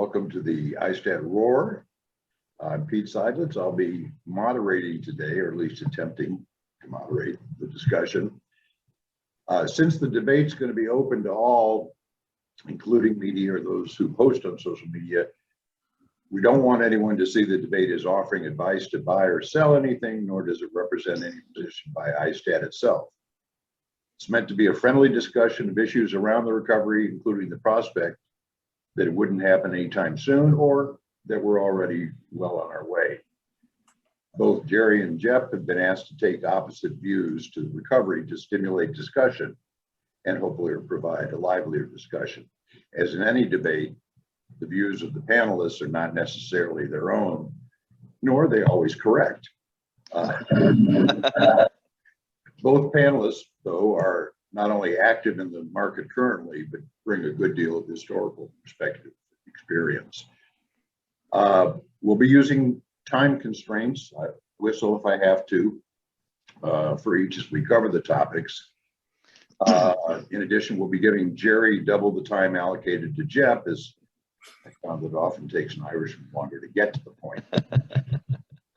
Welcome to the ISTAT ROAR. I'm Pete Seidlitz. I'll be moderating today, or at least attempting to moderate the discussion. Since the debate's going to be open to all, including media or those who post on social media, we don't want anyone to see the debate as offering advice to buy or sell anything, nor does it represent any position by ISTAT itself. It's meant to be a friendly discussion of issues around the recovery, including the prospect that it wouldn't happen anytime soon, or that we're already well on our way. Both Gerry and Jep have been asked to take opposite views to the recovery to stimulate discussion and hopefully provide a livelier discussion. As in any debate, the views of the panelists are not necessarily their own, nor are they always correct. Both panelists, though, are not only active in the market currently, but bring a good deal of historical perspective experience. We'll be using time constraints. I whistle if I have to for each as we cover the topics. In addition, we'll be giving Gerry double the time allocated to Jep, as I found that it often takes an Irishman longer to get to the point.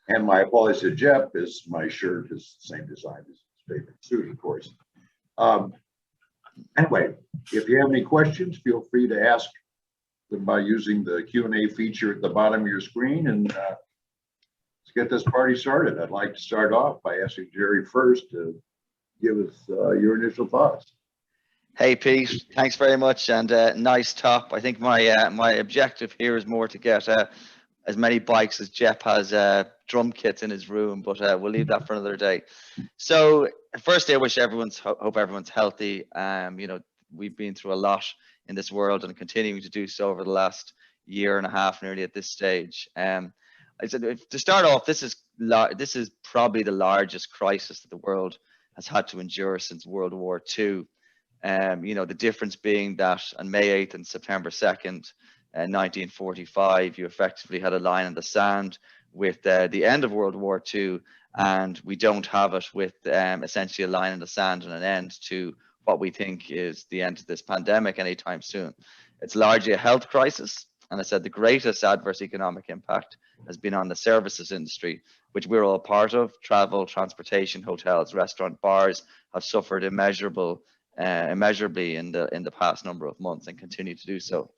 And my apologies to Jep, as my shirt is the same design as his favorite suit, of course. Anyway, if you have any questions, feel free to ask them by using the Q&A feature at the bottom of your screen, and let's get this party started. I'd like to start off by asking Gerry first to give us your initial thoughts. Hey Pete, thanks very much, and nice top. I think my objective here is more to get as many bikes as Jep has drum kits in his room, but we'll leave that for another day. So firstly, I wish hope everyone's healthy. You know, we've been through a lot in this world and continuing to do so over the last year and a half, nearly at this stage. I said, to start off, this is probably the largest crisis that the world has had to endure since World War II. You know, the difference being that on May 8th and September 2nd, 1945, you effectively had a line in the sand with the end of World War II, and we don't have it with essentially a line in the sand and an end to what we think is the end of this pandemic anytime soon. It's largely a health crisis, and I said the greatest adverse economic impact has been on the services industry, which we're all part of. Travel, transportation, hotels, restaurant, bars have suffered immeasurably in the past number of months and continue to do so.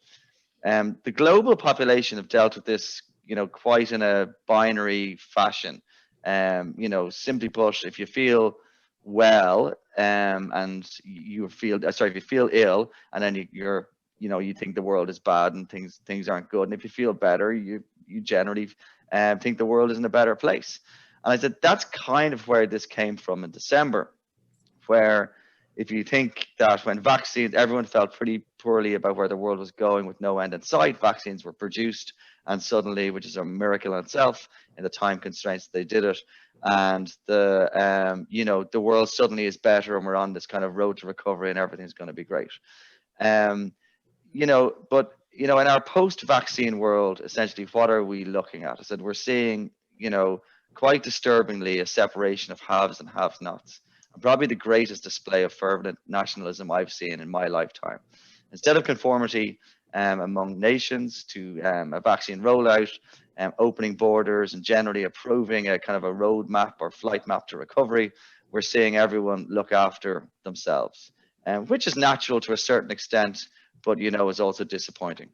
The global population have dealt with this, you know, quite in a binary fashion. You know, simply put, if you feel well and you feel if you feel ill and then you think the world is bad and things aren't good, and if you feel better, you generally think the world is in a better place. And I said that's kind of where this came from in December, where if you think that when vaccines, everyone felt pretty poorly about where the world was going with no end in sight, vaccines were produced, and suddenly, which is a miracle in itself, in the time constraints they did it, and you know, the world suddenly is better, and we're on this kind of road to recovery, and everything's going to be great. You know, but you know, in our post-vaccine world, essentially, what are we looking at? I said we're seeing, you know, quite disturbingly a separation of haves and have-nots. Probably the greatest display of fervent nationalism I've seen in my lifetime. Instead of conformity among nations to a vaccine rollout, opening borders, and generally approving a kind of a roadmap or flight map to recovery, we're seeing everyone look after themselves, which is natural to a certain extent, but you know, is also disappointing.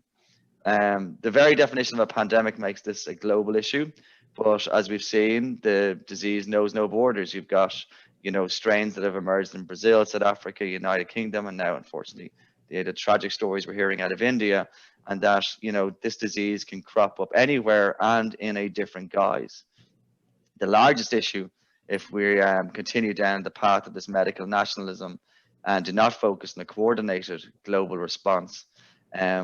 The very definition of a pandemic makes this a global issue, but as we've seen, the disease knows no borders. You've got, you know, strains that have emerged in Brazil, South Africa, United Kingdom, and now, unfortunately, the tragic stories we're hearing out of India, and that, you know, this disease can crop up anywhere and in a different guise. The largest issue, if we continue down the path of this medical nationalism and do not focus on a coordinated global response,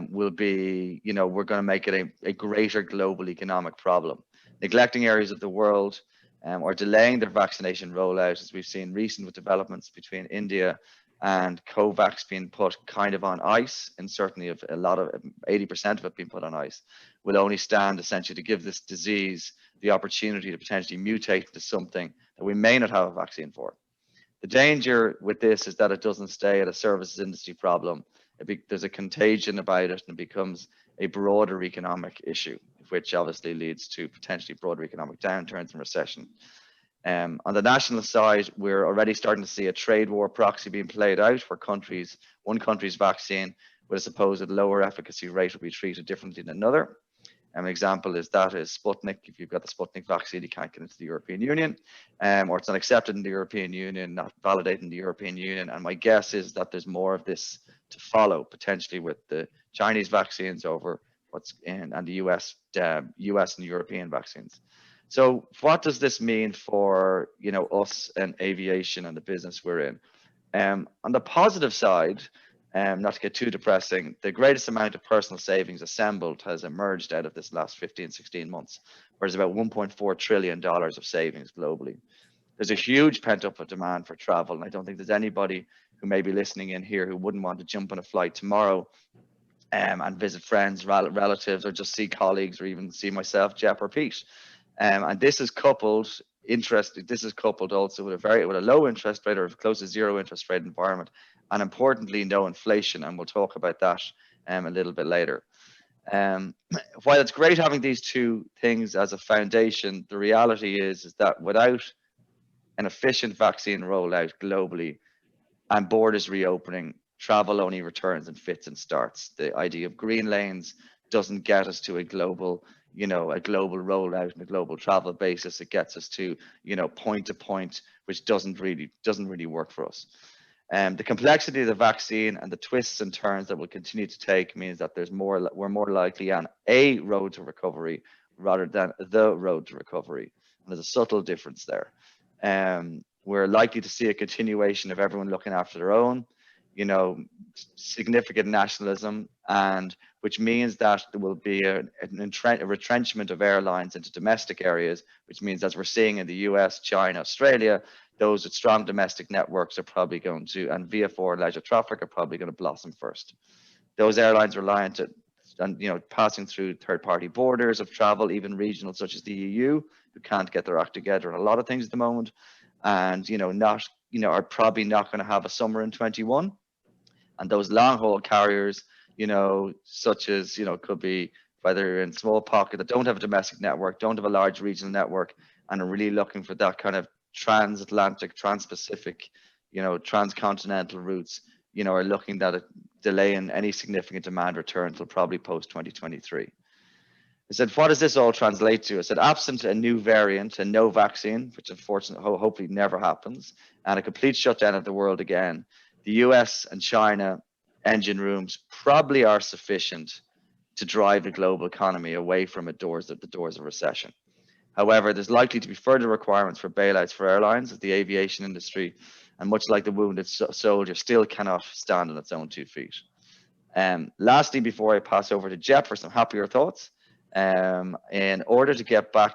will be, you know, we're going to make it a greater global economic problem. Neglecting areas of the world or delaying their vaccination rollout, as we've seen recent with developments between India and COVAX being put kind of on ice, and certainly of a lot of 80% of it being put on ice, will only stand essentially to give this disease the opportunity to potentially mutate into something that we may not have a vaccine for. The danger with this is that it doesn't stay at a services industry problem. There's a contagion about it, and it becomes a broader economic issue, which obviously leads to potentially broader economic downturns and recession. On the national side, we're already starting to see a trade war proxy being played out where one country's vaccine with a supposed lower efficacy rate will be treated differently than another. An example is Sputnik. If you've got the Sputnik vaccine, you can't get into the European Union, or it's not accepted in the European Union, not validated in the European Union. And my guess is that there's more of this to follow, potentially with the Chinese vaccines over and the US and European vaccines. So what does this mean for us and aviation and the business we're in? On the positive side, not to get too depressing, the greatest amount of personal savings assembled has emerged out of this last 15, 16 months, where there's about $1.4 trillion of savings globally. There's a huge pent-up demand for travel, and I don't think there's anybody who may be listening in here who wouldn't want to jump on a flight tomorrow and visit friends, relatives, or just see colleagues, or even see myself, Jep, or Pete. And this is coupled also with a low interest rate or close to zero interest rate environment, and importantly, no inflation. And we'll talk about that a little bit later. While it's great having these two things as a foundation, the reality is that without an efficient vaccine rollout globally and borders reopening, travel only returns in fits and starts. The idea of green lanes doesn't get us to a global rollout and a global travel basis. It gets us to, point to point, which doesn't really work for us. The complexity of the vaccine and the twists and turns that we'll continue to take means that we're more likely on a road to recovery rather than the road to recovery. And there's a subtle difference there. We're likely to see a continuation of everyone looking after their own, significant nationalism, and which means that there will be a retrenchment of airlines into domestic areas, which means, as we're seeing in the US, China, Australia, those with strong domestic networks are probably going to, and VFR and leisure traffic are probably going to blossom first. Those airlines reliant on, passing through third-party borders of travel, even regional, such as the EU, who can't get their act together on a lot of things at the moment, and are probably not going to have a summer in 21. And those long-haul carriers, such as, could be whether in small pocket that don't have a domestic network, don't have a large regional network, and are really looking for that kind of transatlantic, trans-Pacific, transcontinental routes, are looking at a delay in any significant demand return until probably post-2023. I said, what does this all translate to? I said, absent a new variant and no vaccine, which unfortunately, hopefully never happens, and a complete shutdown of the world again, the US and China engine rooms probably are sufficient to drive the global economy away from the doors of recession. However, there's likely to be further requirements for bailouts for airlines, as the aviation industry, and much like the wounded soldier, still cannot stand on its own 2 feet. Lastly, before I pass over to Jep for some happier thoughts, in order to get back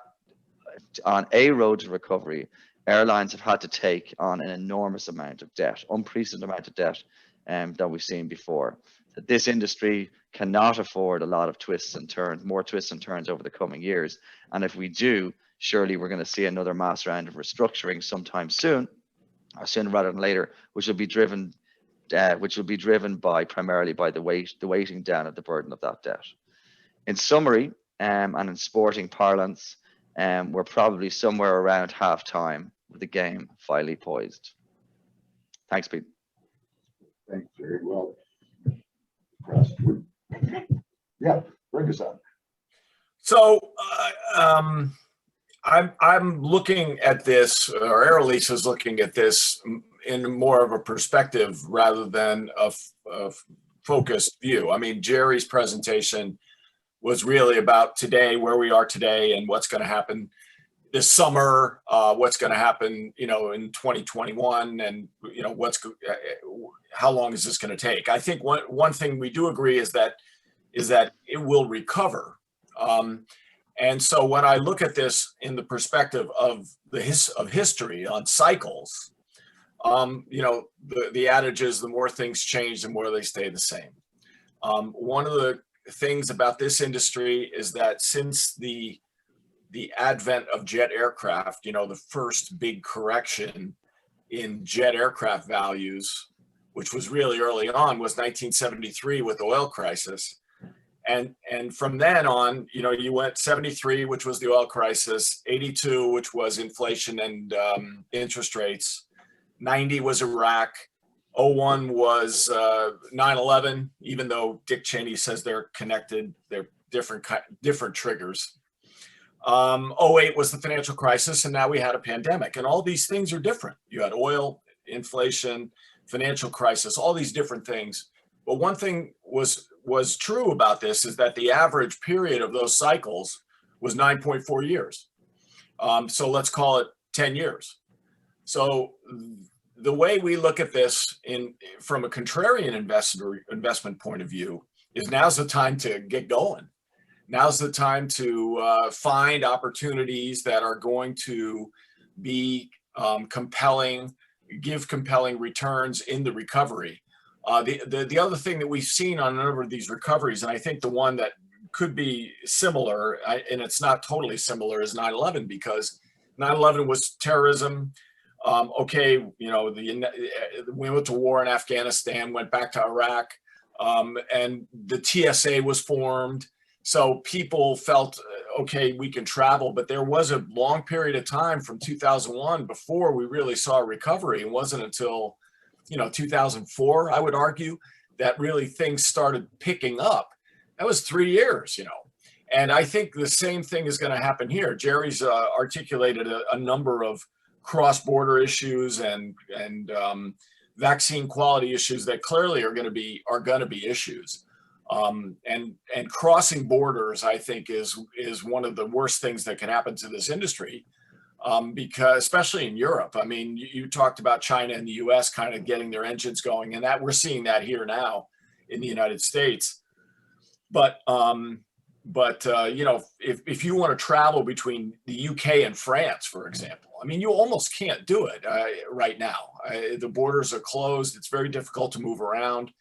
on a road to recovery, airlines have had to take on an enormous amount of debt, unprecedented amount of debt that we've seen before. That this industry cannot afford a lot of twists and turns, more twists and turns over the coming years. And if we do, surely we're going to see another mass round of restructuring sometime soon, or sooner rather than later, which will be driven by primarily by the weighting down of the burden of that debt. In summary, and in sporting parlance, we're probably somewhere around halftime with the game finally poised. Thanks, Pete. Thanks, Gerry. Well, yeah, bring us on. So I'm looking at this, or Aerolease is looking at this in more of a perspective rather than a focused view. I mean, Gerry's presentation was really about today, where we are today, and what's going to happen this summer, what's going to happen, in 2021, and how long is this going to take? I think one thing we do agree is that it will recover. And so when I look at this in the perspective of history on cycles, the adage is the more things change, the more they stay the same. One of the things about this industry is that since the advent of jet aircraft, the first big correction in jet aircraft values, which was really early on, was 1973 with the oil crisis. And from then on, you know, you went 73, which was the oil crisis, 82, which was inflation and interest rates, 90 was Iraq, 01 was 9/11, even though Dick Cheney says they're connected, they're different triggers. 08 was the financial crisis, and now we had a pandemic, and all these things are different. You had oil, inflation, financial crisis, all these different things. But one thing was true about this is that the average period of those cycles was 9.4 years. So let's call it 10 years. So the way we look at this from a contrarian investment point of view is now's the time to get going. Now's the time to find opportunities that are going to be compelling, give compelling returns in the recovery. The other thing that we've seen on a number of these recoveries, and I think the one that could be similar, and it's not totally similar, is 9/11, because 9/11 was terrorism. Okay, you know, we went to war in Afghanistan, went back to Iraq, and the TSA was formed. So people felt, okay, we can travel, but there was a long period of time from 2001 before we really saw a recovery. It wasn't until, you know, 2004, I would argue, that really things started picking up. That was 3 years, you know. And I think the same thing is going to happen here. Gerry's articulated a number of cross-border issues and vaccine quality issues that clearly are going to be issues. And crossing borders, I think, is one of the worst things that can happen to this industry, because especially in Europe. I mean, you talked about China and the U.S. kind of getting their engines going, and that we're seeing that here now in the United States. But you know, if you want to travel between the UK and France, for example, I mean, you almost can't do it right now. The borders are closed. It's very difficult to move around.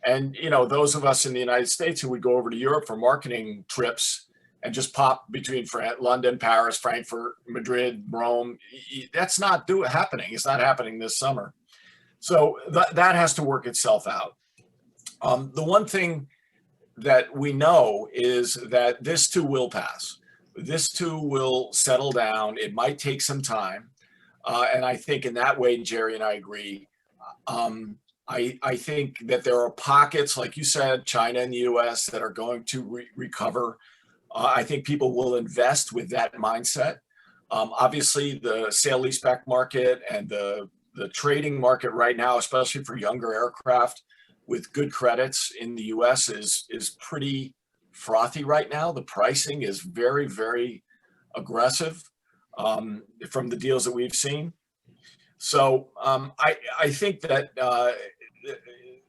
And, you know, those of us in the United States who would go over to Europe for marketing trips and just pop between London, Paris, Frankfurt, Madrid, Rome, that's not happening. It's not happening this summer. So that has to work itself out. The one thing that we know is that this too will pass. This too will settle down. It might take some time. And I think in that way, Gerry and I agree. I think that there are pockets, like you said, China and the US, that are going to recover. I think people will invest with that mindset. Obviously, the sale-leaseback market and the trading market right now, especially for younger aircraft with good credits in the US, is pretty frothy right now. The pricing is very, very aggressive from the deals that we've seen. So I think that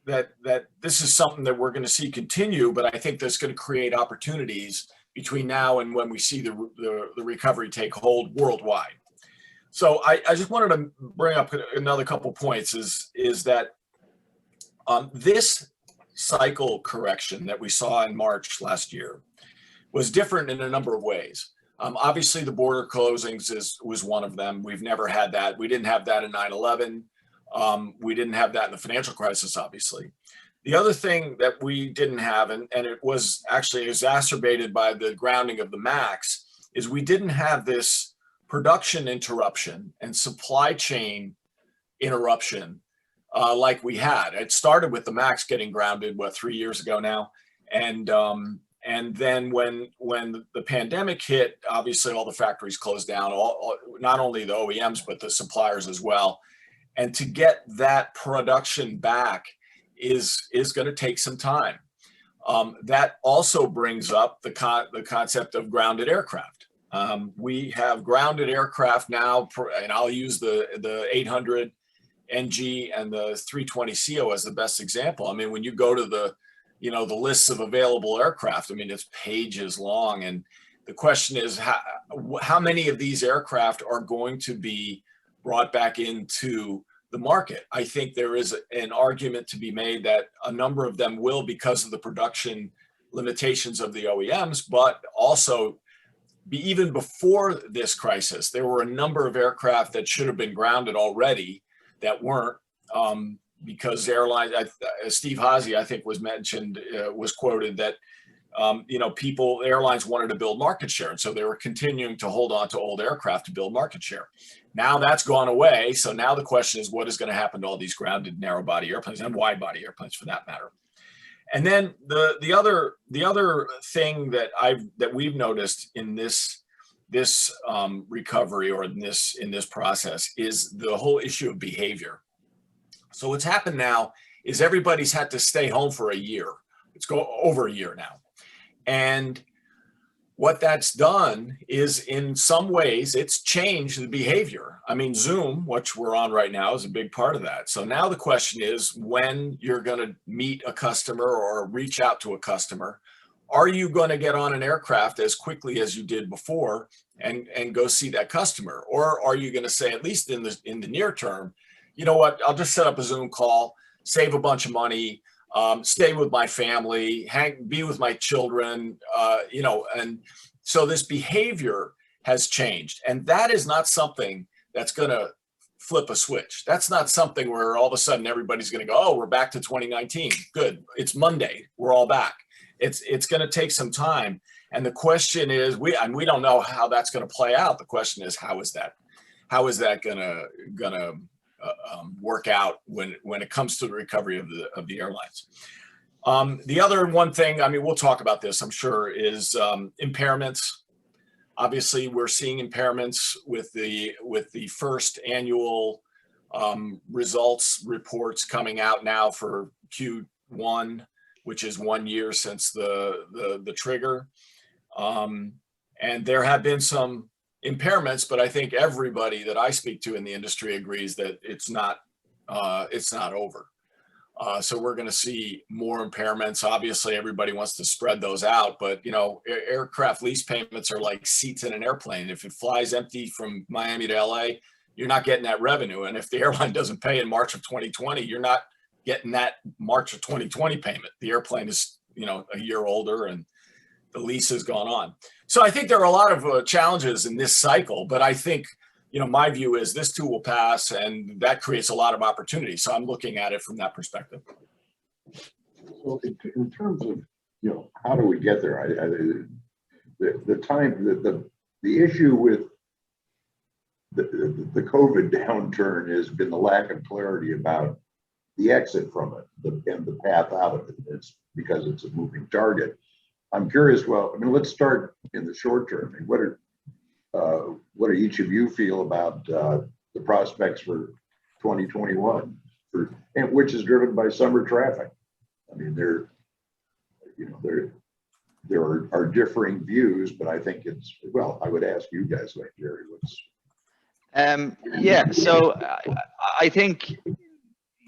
that this is something that we're going to see continue, but I think that's going to create opportunities between now and when we see the recovery take hold worldwide. So I just wanted to bring up another couple points is that this cycle correction that we saw in March last year was different in a number of ways. Obviously, the border closings was one of them. We've never had that. We didn't have that in 9/11. We didn't have that in the financial crisis, obviously. The other thing that we didn't have, and it was actually exacerbated by the grounding of the MAX, is we didn't have this production interruption and supply chain interruption like we had. It started with the MAX getting grounded, 3 years ago now, and then when the pandemic hit, obviously all the factories closed down, not only the OEMs but the suppliers as well. And to get that production back is going to take some time. That also brings up the concept of grounded aircraft. We have grounded aircraft now, and I'll use the 800 NG and the 320 CO as the best example. I mean, when you go to the lists of available aircraft, I mean, it's pages long. And the question is, how many of these aircraft are going to be brought back into the market? I think there is an argument to be made that a number of them will, because of the production limitations of the OEMs, but also even before this crisis, there were a number of aircraft that should have been grounded already that weren't, because airlines, Steve Hazy, I think, was quoted that airlines wanted to build market share. And so they were continuing to hold on to old aircraft to build market share. Now that's gone away. So now the question is, what is going to happen to all these grounded narrow body airplanes and wide body airplanes for that matter? And then the other thing that we've noticed in this recovery or in this process is the whole issue of behavior. So what's happened now is everybody's had to stay home for a year. It's over a year now. And what that's done is, in some ways, it's changed the behavior. I mean, Zoom, which we're on right now, is a big part of that. So now the question is, when you're going to meet a customer or reach out to a customer, are you going to get on an aircraft as quickly as you did before and go see that customer? Or are you going to say, at least in the near term, you know what, I'll just set up a Zoom call, save a bunch of money, stay with my family, be with my children, and so this behavior has changed. And that is not something that's going to flip a switch. That's not something where all of a sudden everybody's going to go, oh, we're back to 2019. Good. It's Monday. We're all back. It's going to take some time. And the question is, we don't know how that's going to play out. The question is, how is that going to work out when it comes to the recovery of the airlines? The other one thing, I mean, we'll talk about this, I'm sure, is impairments. Obviously, we're seeing impairments with the first annual results reports coming out now for Q1, which is 1 year since the trigger. And there have been some impairments, but I think everybody that I speak to in the industry agrees that it's not over. So we're going to see more impairments. Obviously, everybody wants to spread those out, but aircraft lease payments are like seats in an airplane. If it flies empty from Miami to LA, you're not getting that revenue. And if the airline doesn't pay in March of 2020, you're not getting that March of 2020 payment. The airplane is, a year older and the lease has gone on. So I think there are a lot of challenges in this cycle, but I think, my view is this too will pass, and that creates a lot of opportunity. So I'm looking at it from that perspective. Well, in terms of, how do we get there? The issue with the COVID downturn has been the lack of clarity about the exit from it and the path out of it. It's because it's a moving target. I'm curious. Well, let's start in the short term. What do each of you feel about the prospects for 2021, which is driven by summer traffic? I mean, there are differing views, but I think I would ask you guys, like Gerry, what's. So I think,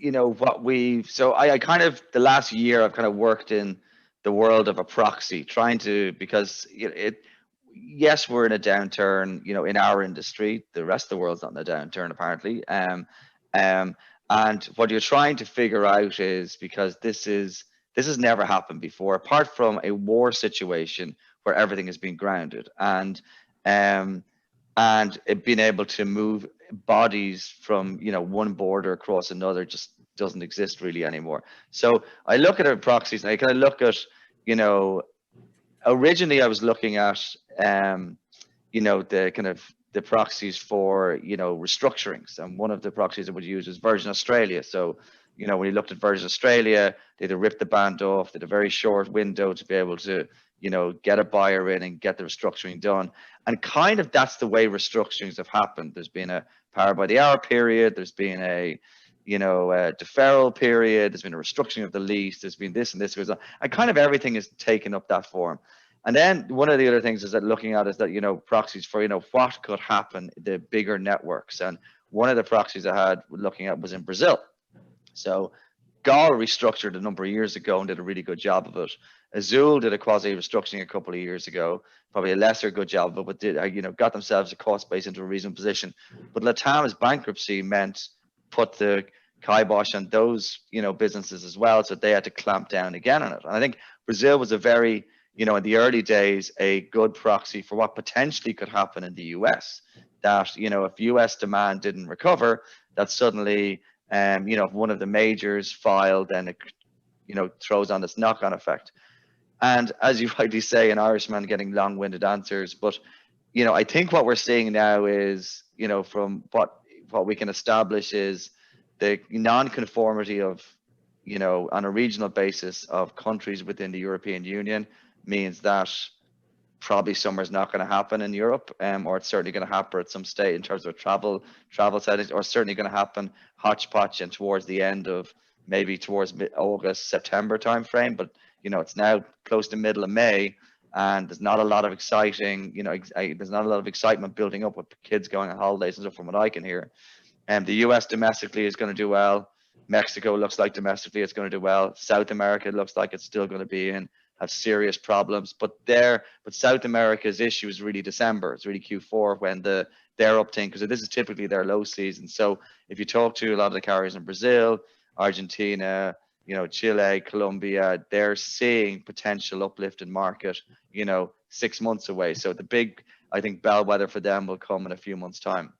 I kind of, the last year I've kind of worked in the world of a proxy, because yes, we're in a downturn, in our industry. The rest of the world's not in a downturn, apparently. And what you're trying to figure out is, because this has never happened before, apart from a war situation where everything has been grounded, and it being able to move bodies from one border across another just doesn't exist really anymore. So I look at our proxies, and I kind of look at, originally I was looking at the proxies for restructurings, and one of the proxies I would use is Virgin Australia. So when you looked at Virgin Australia, they'd have ripped the band off. They had a very short window to be able to get a buyer in and get the restructuring done. And kind of that's the way restructurings have happened. There's been a power by the hour period. There's been a deferral period. There's been a restructuring of the lease. There's been this and this goes on, and kind of everything is taken up that form. And then one of the other things is that looking at is that, proxies for, what could happen, the bigger networks. And one of the proxies I had looking at was in Brazil. So GAL restructured a number of years ago and did a really good job of it. Azul did a quasi restructuring a couple of years ago, probably a lesser good job of it, but did, got themselves a cost base into a reasonable position. But LATAM's bankruptcy meant put the kibosh on those, businesses as well. So they had to clamp down again on it. And I think Brazil was a very, in the early days, a good proxy for what potentially could happen in the US. That, if US demand didn't recover, that suddenly, if one of the majors filed, then it, throws on this knock-on effect. And as you rightly say, an Irishman getting long-winded answers. But, I think what we're seeing now is, from what we can establish is the non-conformity of, on a regional basis of countries within the European Union means that probably summer's not going to happen in Europe, or it's certainly going to happen at some stage in terms of travel settings, or certainly going to happen hodgepodge and towards the end of maybe towards August, September timeframe. But it's now close to middle of May, and there's not a lot of exciting, there's not a lot of excitement building up with kids going on holidays and stuff from what I can hear. And the US domestically is going to do well. Mexico looks like domestically it's going to do well. South America looks like it's still going to have serious problems. But South America's issue is really December. It's really Q4 when their uptake, because this is typically their low season. So if you talk to a lot of the carriers in Brazil, Argentina, Chile, Colombia, they're seeing potential uplift in market, 6 months away. So the big, I think, bellwether for them will come in a few months' time.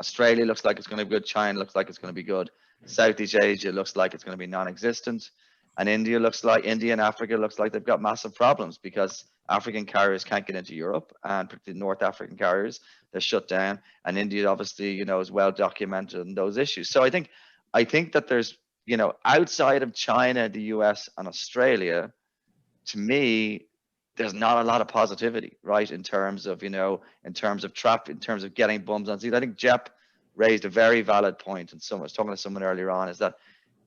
Australia looks like it's going to be good. China looks like it's going to be good. Southeast Asia looks like it's going to be non-existent. And India and Africa looks like they've got massive problems because African carriers can't get into Europe, and particularly North African carriers, they're shut down. And India obviously, is well documented in those issues. So I think that there's, outside of China, the US and Australia, to me, there's not a lot of positivity, right? In terms of, traffic, in terms of getting bums on seats. I think Jep raised a very valid point. And I was talking to someone earlier on, is that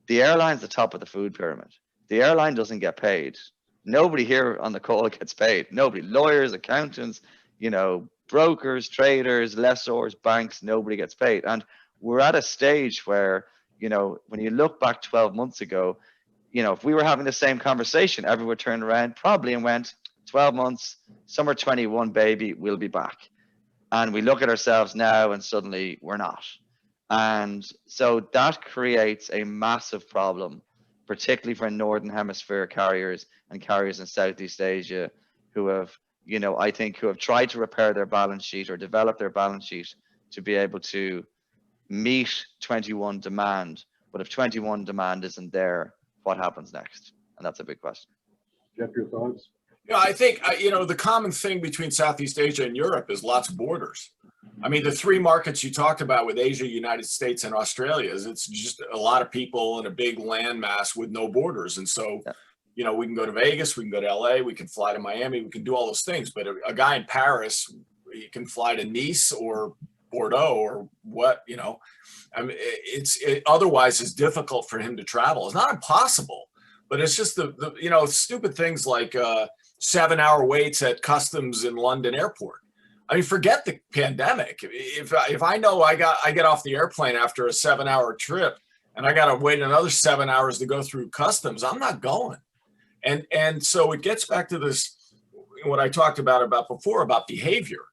the airline's the top of the food pyramid. The airline doesn't get paid. Nobody here on the call gets paid. Nobody, lawyers, accountants, brokers, traders, lessors, banks, nobody gets paid. And we're at a stage where, when you look back 12 months ago, if we were having the same conversation, everyone turned around probably and went, 12 months, summer 21, baby, we'll be back. And we look at ourselves now and suddenly we're not. And so that creates a massive problem, particularly for Northern Hemisphere carriers and carriers in Southeast Asia who have, I think, who have tried to repair their balance sheet or develop their balance sheet to be able to meet 21 demand. But if 21 demand isn't there, what happens next? And that's a big question. Jeff, your thoughts? Yeah, I think, the common thing between Southeast Asia and Europe is lots of borders. I mean, the three markets you talked about with Asia, United States, and Australia, it's just a lot of people in a big landmass with no borders. And so, we can go to Vegas, we can go to LA, we can fly to Miami, we can do all those things. But a guy in Paris, he can fly to Nice or Bordeaux or what, I mean, otherwise it's difficult for him to travel. It's not impossible, but it's just the stupid things like 7-hour waits at customs in London airport. I mean, forget the pandemic. If I know I get off the airplane after a 7-hour trip and I got to wait another 7 hours to go through customs, I'm not going. And so it gets back to this, what I talked about before about behavior.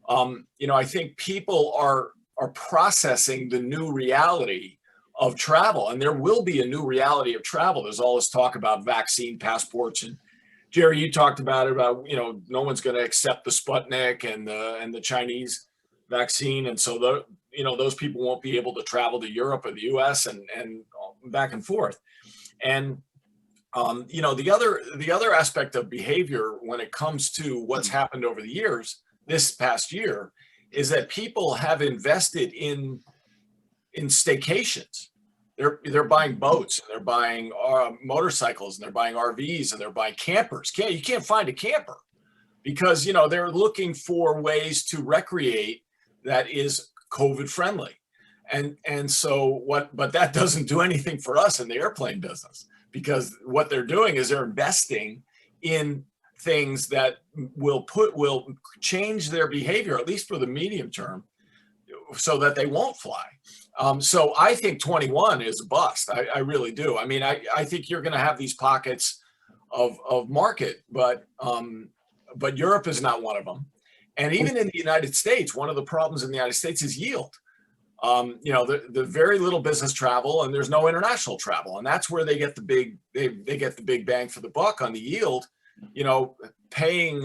I think people are processing the new reality of travel, and there will be a new reality of travel. There's all this talk about vaccine passports, and Gerry, you talked about it, no one's going to accept the Sputnik and the Chinese vaccine. And so those people won't be able to travel to Europe or the US and back and forth. And, the other aspect of behavior when it comes to what's happened over the years, this past year, is that people have invested in staycations. They're buying boats, and they're buying motorcycles, and they're buying RVs, and they're buying campers. You can't find a camper because they're looking for ways to recreate that is COVID friendly, and so but that doesn't do anything for us in the airplane business, because what they're doing is they're investing in things that will change their behavior, at least for the medium term, so that they won't fly. So I think 21 is a bust. I really do. I mean, I think you're going to have these pockets of market, but Europe is not one of them. And even in the United States, one of the problems in the United States is yield. The very little business travel, and there's no international travel, and that's where they get the big they get the big bang for the buck on the yield. Paying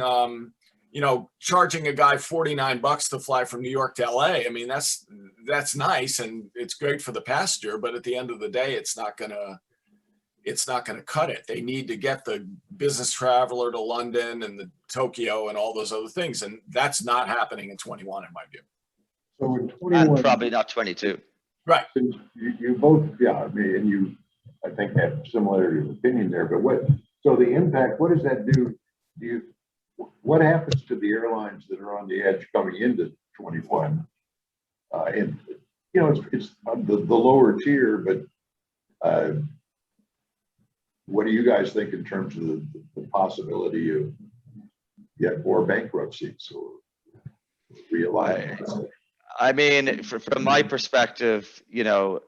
charging a guy $49 to fly from New York to LA. I mean, that's nice, and it's great for the passenger, but at the end of the day, it's not gonna it's not going to cut it. They need to get the business traveler to London and the Tokyo and all those other things. And that's not happening in 21, in my view. So in And 21, probably not 22. Right. since you both, yeah, I mean, and you, I think, have similarity of opinion there, but so the impact, what does that do? What happens to the airlines that are on the edge coming into 21? And, you know, it's the lower tier, but what do you guys think in terms of the possibility of yet more bankruptcies or realignment? I mean, from my perspective, you know,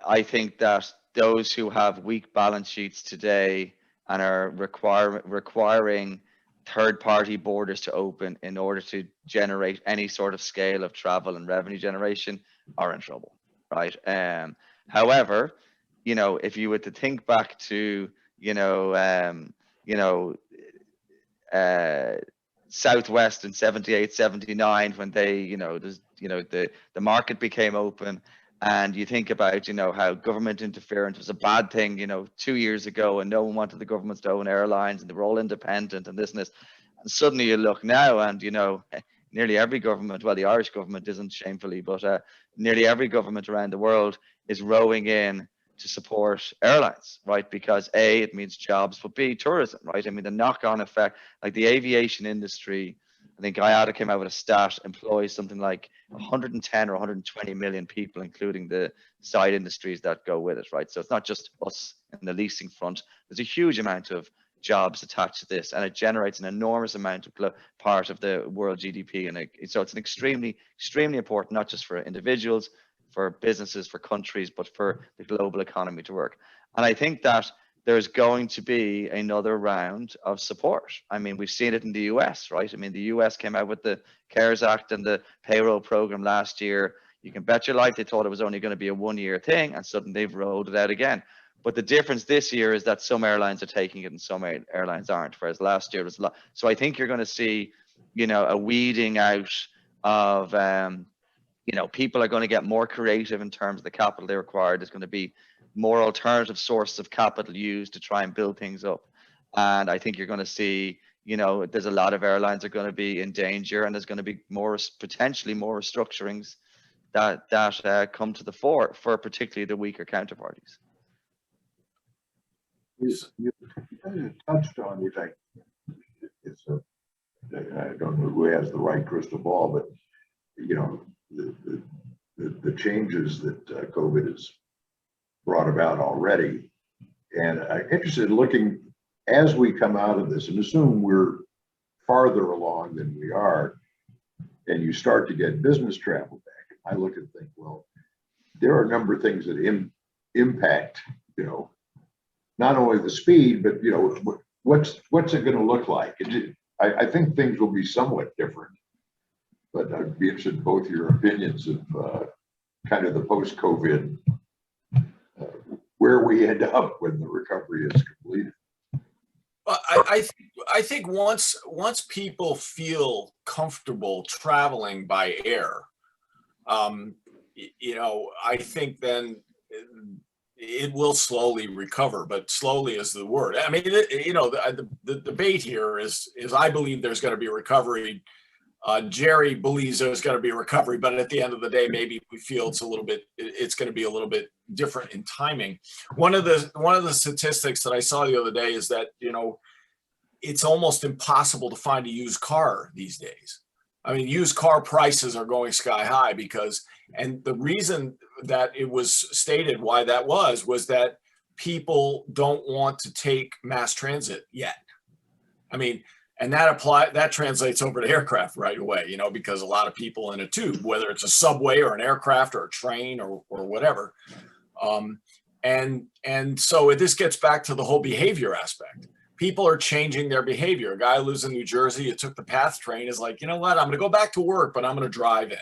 I think that those who have weak balance sheets today and are requiring third-party borders to open in order to generate any sort of scale of travel and revenue generation are in trouble, right? However, you know, if you were to think back to, Southwest in 78, 79, when they, the market became open, and you think about, how government interference was a bad thing, 2 years ago, and no one wanted the governments to own airlines, and they were all independent and this and this. And suddenly you look now, and, nearly every government, well, the Irish government isn't, shamefully, but nearly every government around the world is rowing in to support airlines, right? Because A, it means jobs, but B, tourism, right? I mean, the knock-on effect, like the aviation industry, I think IATA came out with a stat, employs something like 110 or 120 million people, including the side industries that go with it, right? So it's not just us in the leasing front. There's a huge amount of jobs attached to this, and it generates an enormous amount of part of the world GDP. And so it's an extremely, extremely important, not just for individuals, for businesses, for countries, but for the global economy to work. And I think that there's going to be another round of support. I mean, we've seen it in the US, right? I mean, the US came out with the CARES Act and the payroll program last year. You can bet your life they thought it was only going to be a one-year thing, and suddenly they've rolled it out again. But the difference this year is that some airlines are taking it and some airlines aren't, whereas last year was a lot. So I think you're going to see, a weeding out of, people are going to get more creative in terms of the capital they require. There's going to be more alternative sources of capital used to try and build things up. And I think you're going to see, there's a lot of airlines are going to be in danger, and there's going to be potentially more restructurings that come to the fore for particularly the weaker counterparties. You touched on, which I don't know who has the right crystal ball, but the changes that COVID has brought about already, and I'm interested in looking as we come out of this, and assume we're farther along than we are, and you start to get business travel back. I look and think, well, there are a number of things that impact, not only the speed, but what's it going to look like? I think things will be somewhat different, but I'd be interested in both your opinions of kind of the post-COVID, where we end up when the recovery is completed. Well, I think once people feel comfortable traveling by air, I think then it will slowly recover, but slowly is the word. I mean, the debate here is I believe there's going to be a recovery. Gerry believes there's going to be a recovery, but at the end of the day, maybe we feel it's going to be a little bit different in timing. One of the statistics that I saw the other day is that, it's almost impossible to find a used car these days. I mean, used car prices are going sky high and the reason that it was stated why that was that people don't want to take mass transit yet. I mean, and that translates over to aircraft right away, because a lot of people in a tube, whether it's a subway or an aircraft or a train or whatever. And so this gets back to the whole behavior aspect. People are changing their behavior. A guy who lives in New Jersey, who took the PATH train, is like, you know what, I'm going to go back to work, but I'm going to drive in.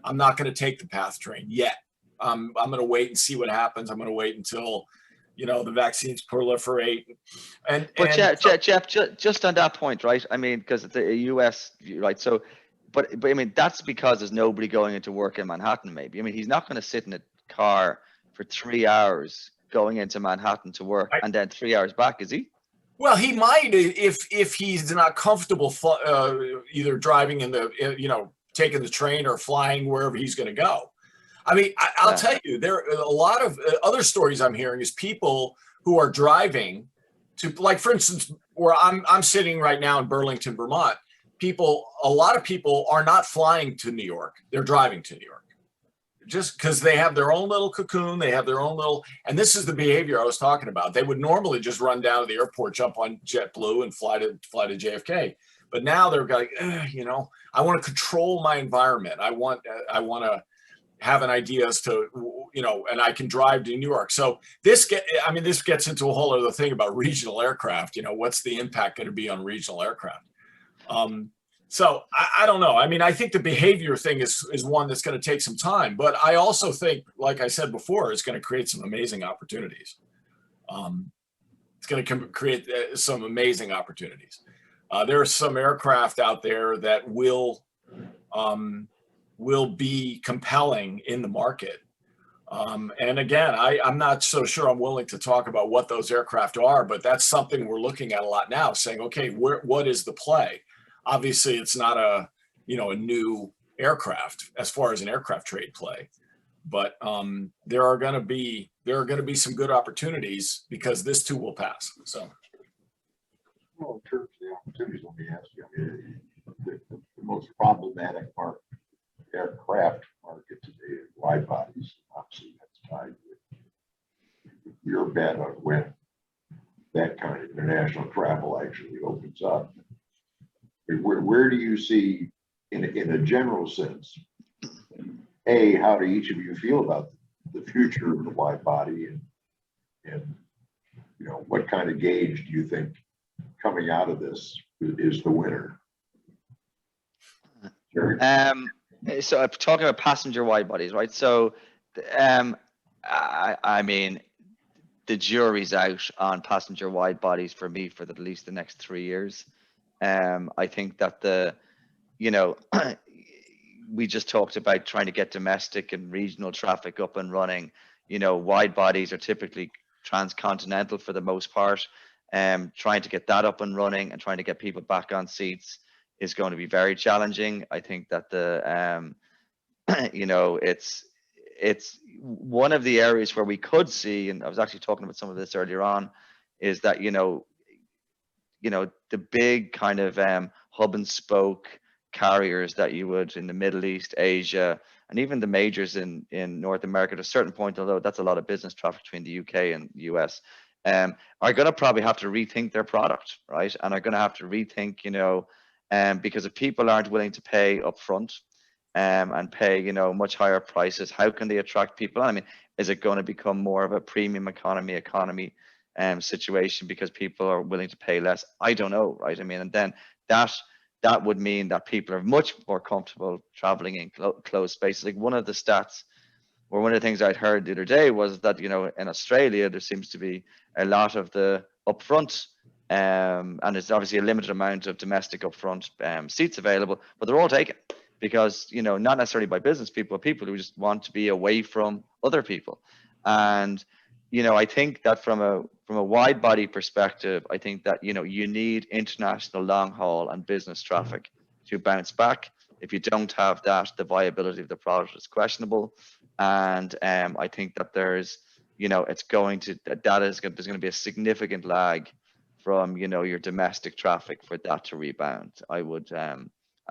I'm not going to take the PATH train yet. I'm going to wait and see what happens. I'm going to wait until, the vaccines proliferate. But Jep, just on that point, right? I mean, because it's the US, right? So, but I mean, that's because there's nobody going into work in Manhattan, maybe. I mean, he's not going to sit in a car for 3 hours going into Manhattan to work Right. and then 3 hours back, is he? Well, he might if he's not comfortable either driving in the taking the train or flying wherever he's going to go. I mean, I'll Yeah. tell you, there are a lot of other stories I'm hearing is people who are driving to, like, for instance, where I'm sitting right now in Burlington, Vermont. A lot of people are not flying to New York; they're driving to New York, just because they have their own little cocoon, they have their own little, and this is the behavior I was talking about. They would normally just run down to the airport, jump on JetBlue, and fly to JFK. But now they're like, I want to control my environment. I want to have an idea as to, and I can drive to New York. So this gets into a whole other thing about regional aircraft. What's the impact going to be on regional aircraft? So I don't know. I mean, I think the behavior thing is one that's going to take some time, but I also think, like I said before, it's going to create some amazing opportunities. It's going to create some amazing opportunities. There are some aircraft out there that will be compelling in the market. And again, I'm not so sure I'm willing to talk about what those aircraft are, but that's something we're looking at a lot now, saying, okay, what is the play? Obviously, it's not a new aircraft as far as an aircraft trade play, but there are going to be some good opportunities because this too will pass. So, Well, in terms of the opportunities, let me ask you, I mean, the most problematic aircraft market today is wide bodies. Obviously, that's tied with your bet on when that kind of international travel actually opens up. Where do you see, in a general sense, how do each of you feel about the future of the wide body, and what kind of gauge do you think coming out of this is the winner? Gerry? So I'm talking about passenger wide bodies, right? So, I mean, the jury's out on passenger wide bodies for me for at least the next 3 years. I think that we just talked about trying to get domestic and regional traffic up and running. Wide bodies are typically transcontinental for the most part. Trying to get that up and running and trying to get people back on seats is going to be very challenging. I think that it's one of the areas where we could see, and I was actually talking about some of this earlier on, is that the big kind of hub and spoke carriers that you would in the Middle East, Asia, and even the majors in North America at a certain point, although that's a lot of business traffic between the UK and the US, are going to probably have to rethink their product, right? And are going to have to rethink, because if people aren't willing to pay upfront and pay, much higher prices, how can they attract people? I mean, is it going to become more of a premium economy situation because people are willing to pay less? I don't know, right? I mean, and then that would mean that people are much more comfortable traveling in closed spaces. Like one of the stats, or one of the things I'd heard the other day was that, in Australia, there seems to be a lot of the upfront, and there's obviously a limited amount of domestic upfront seats available, but they're all taken because, not necessarily by business people, but people who just want to be away from other people. And, I think that from a wide body perspective, I think that, you need international long haul and business traffic to bounce back. If you don't have that, the viability of the product is questionable. And I think that there's going to be a significant lag from your domestic traffic for that to rebound. I would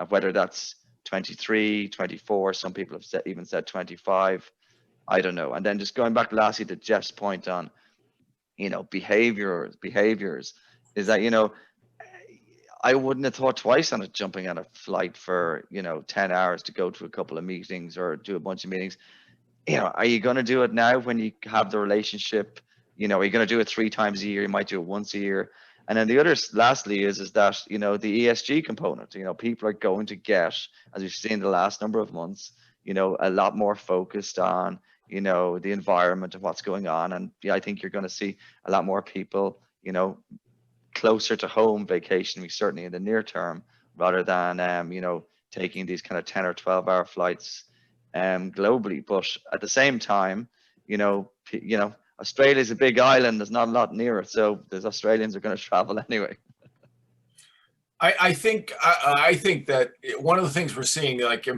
whether that's 23, 24, some people have even said 25, I don't know. And then just going back lastly to Jeff's point on behaviors is that I wouldn't have thought twice on it, jumping on a flight for 10 hours to go to a couple of meetings or do a bunch of meetings. Are you going to do it now when you have the relationship? Are you going to do it 3 times a year? You might do it once a year. And then the other, lastly, is that, the ESG component, people are going to get, as we've seen the last number of months, a lot more focused on, the environment and what's going on. And I think you're going to see a lot more people, closer to home vacationing, certainly in the near term, rather than, taking these kind of 10 or 12 hour flights globally. But at the same time, Australia is a big island. There's not a lot near it, so there's Australians are going to travel anyway. I think that one of the things we're seeing, like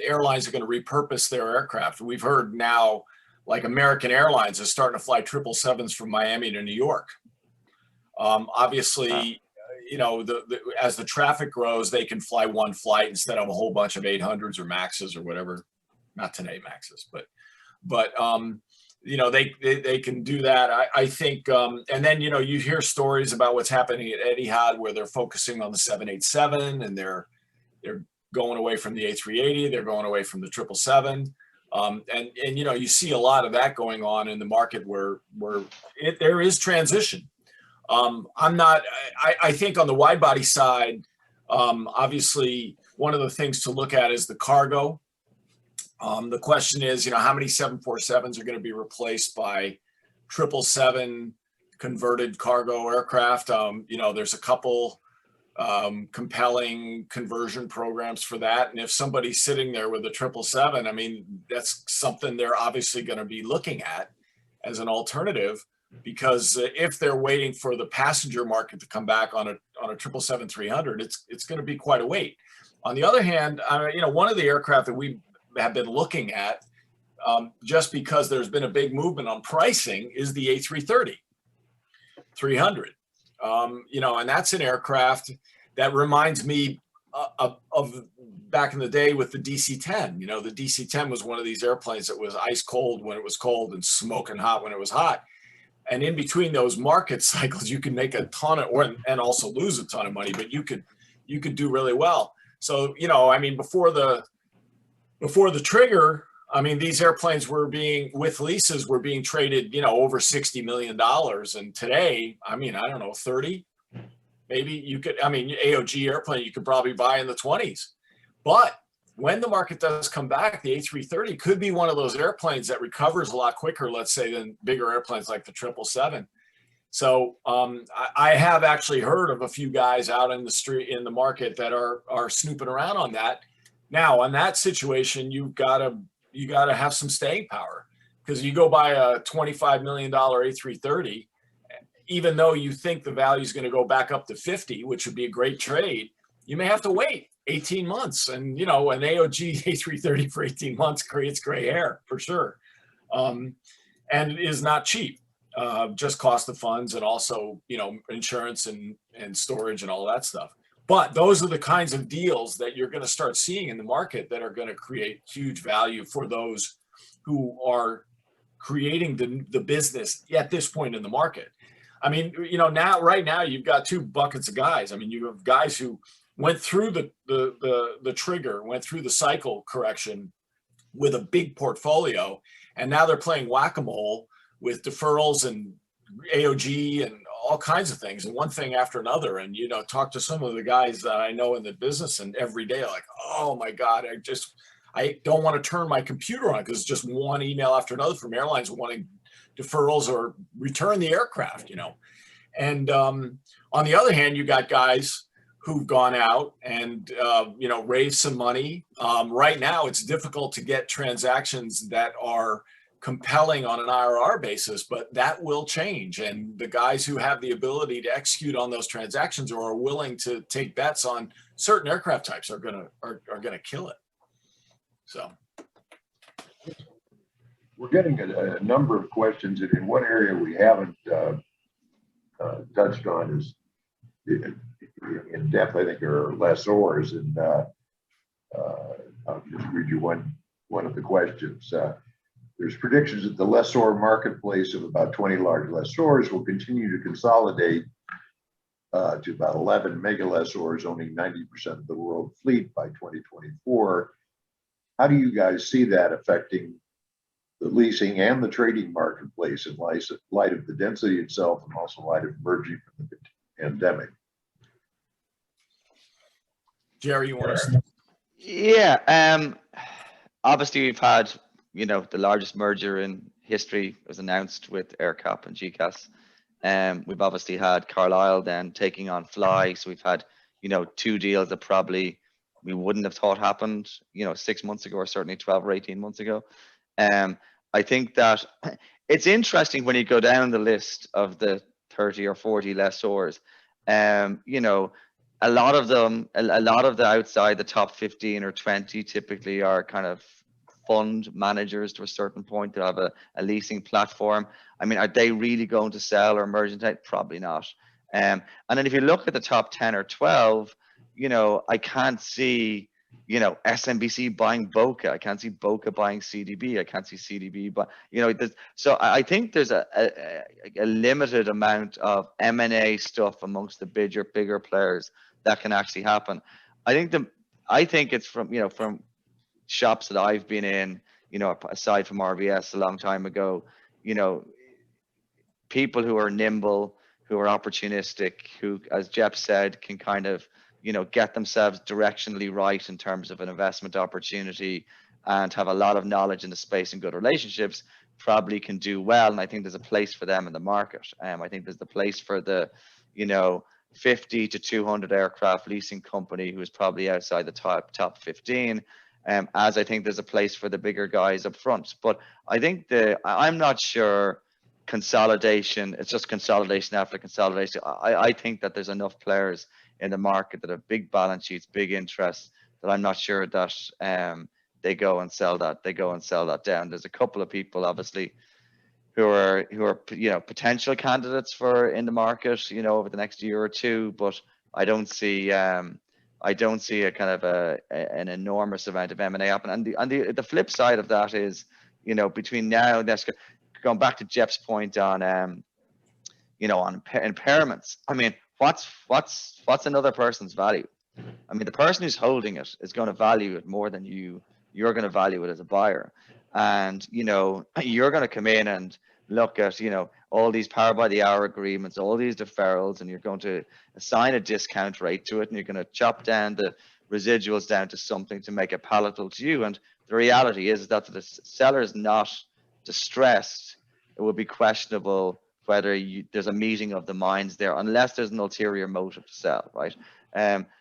airlines are going to repurpose their aircraft. We've heard now, like American Airlines is starting to fly 777s from Miami to New York. Obviously, Wow. you know, as the traffic grows, they can fly one flight instead of a whole bunch of 800s or Maxes or whatever. Not today Maxes, but you know, they can do that. I think, and then, you know, you hear stories about what's happening at Etihad where they're focusing on the 787 and they're going away from the A380, they're going away from the 777. And you know, you see a lot of that going on in the market where there is transition. I think on the wide body side, obviously one of the things to look at is the cargo. The question is, you know, how many 747s are going to be replaced by 777 converted cargo aircraft? You know, there's a couple compelling conversion programs for that. And if somebody's sitting there with a 777, I mean, that's something they're obviously going to be looking at as an alternative, because if they're waiting for the passenger market to come back on a 777-300, it's going to be quite a wait. On the other hand, you know, one of the aircraft that we have been looking at, just because there's been a big movement on pricing, is the A330-300. You know, and that's an aircraft that reminds me of back in the day with the DC-10. You know, the DC-10 was one of these airplanes that was ice cold when it was cold and smoking hot when it was hot. And in between those market cycles, you can make a ton of, and also lose a ton of money, but you could do really well. So, you know, I mean, before the trigger, I mean, these airplanes were with leases were being traded, you know, over $60 million. And today, I mean, I don't know, 30, maybe you could, I mean, AOG airplane, you could probably buy in the 20s. But when the market does come back, the A330 could be one of those airplanes that recovers a lot quicker, let's say, than bigger airplanes like the 777. So I have actually heard of a few guys out in the street, in the market, that are snooping around on that. Now, on that situation, you gotta have some staying power, because you go buy a $25 million A330, even though you think the value is going to go back up to 50, which would be a great trade, you may have to wait 18 months. And, you know, an AOG A330 for 18 months creates gray hair for sure. And it is not cheap, just cost of funds and also, you know, insurance and storage and all that stuff. But those are the kinds of deals that you're going to start seeing in the market that are going to create huge value for those who are creating the business at this point in the market. I mean, you know, right now you've got two buckets of guys. I mean, you have guys who went through the trigger, went through the cycle correction with a big portfolio, and now they're playing whack-a-mole with deferrals and AOG and all kinds of things, and one thing after another. And, you know, talk to some of the guys that I know in the business, and every day, like, oh my God, I don't want to turn my computer on, because it's just one email after another from airlines wanting deferrals or return the aircraft, you know. And on the other hand, you got guys who've gone out and, you know, raised some money. Right now, it's difficult to get transactions that are compelling on an IRR basis, but that will change. And the guys who have the ability to execute on those transactions or are willing to take bets on certain aircraft types are gonna kill it. So we're getting a number of questions, and in one area we haven't touched on is in depth, I think, are lessors. And I'll just read you one of the questions. There's predictions that the lessor marketplace of about 20 large lessors will continue to consolidate to about 11 mega lessors, owning 90% of the world fleet by 2024. How do you guys see that affecting the leasing and the trading marketplace in light of the density itself, and also light of emerging from the pandemic? Gerry, you want to? Yeah. Obviously, we've had, you know, the largest merger in history was announced with AerCap and GCAS. We've obviously had Carlisle then taking on Fly. So we've had, you know, two deals that probably we wouldn't have thought happened, you know, 6 months ago, or certainly 12 or 18 months ago. I think that it's interesting when you go down the list of the 30 or 40 lessors. You know, a lot of them, a lot of the outside the top 15 or 20 typically are kind of fund managers to a certain point. They'll have a leasing platform. I mean, are they really going to sell or merge into it? Probably not. And then if you look at the top 10 or 12, you know, I can't see, you know, SMBC buying Boca. I can't see Boca buying CDB. I can't see CDB, but you know, so I think there's a limited amount of M&A stuff amongst the bigger players that can actually happen. I think it's from, you know, from shops that I've been in, you know, aside from RVS a long time ago, you know, people who are nimble, who are opportunistic, who, as Jep said, can kind of, you know, get themselves directionally right in terms of an investment opportunity and have a lot of knowledge in the space and good relationships, probably can do well. And I think there's a place for them in the market. I think there's the place for the, you know, 50 to 200 aircraft leasing company who is probably outside the top 15. As I think there's a place for the bigger guys up front. But I think I'm not sure consolidation, it's just consolidation after consolidation. I think that there's enough players in the market that have big balance sheets, big interests, that I'm not sure that they go and sell that down. There's a couple of people obviously who are you know, potential candidates for in the market, you know, over the next year or two, but I don't see a kind of an enormous amount of M&A happen. And the flip side of that is, you know, between now and this, going back to Jep's point on you know, on impairments. I mean, what's another person's value? I mean, the person who's holding it is going to value it more than you're going to value it as a buyer. And, you know, you're going to come in and look at, you know, all these power by the hour agreements, all these deferrals, and you're going to assign a discount rate to it, and you're going to chop down the residuals down to something to make it palatable to you. And the reality is that the seller is not distressed. It would be questionable whether there's a meeting of the minds there, unless there's an ulterior motive to sell, right?